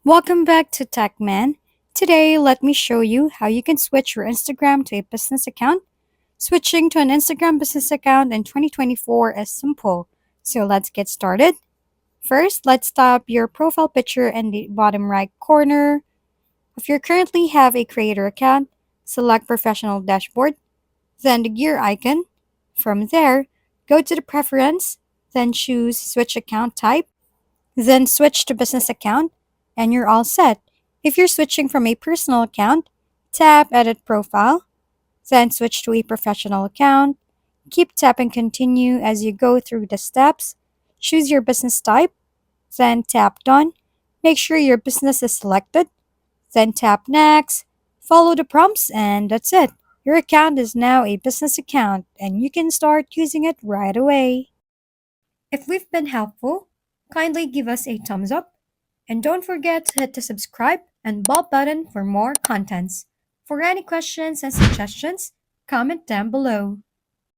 Welcome back to TechMan. Today, let me show you how you can switch your Instagram to a business account. Switching to an Instagram business account in 2024 is simple, so let's get started. First, let's tap your profile picture in the bottom right corner. If you currently have a creator account, select Professional Dashboard, then the gear icon. From there, go to the preference, then choose Switch Account Type. Then switch to business account and you're all set. If you're switching from a personal account, tap Edit Profile, then switch to a professional account. Keep tapping Continue as you go through the steps. Choose your business type, then tap Done. Make sure your business is selected, then tap Next. Follow the prompts, and that's it. Your account is now a business account, and you can start using it right away. If we've been helpful, kindly give us a thumbs up and don't forget to hit the subscribe and bell button for more contents. For any questions and suggestions, comment down below.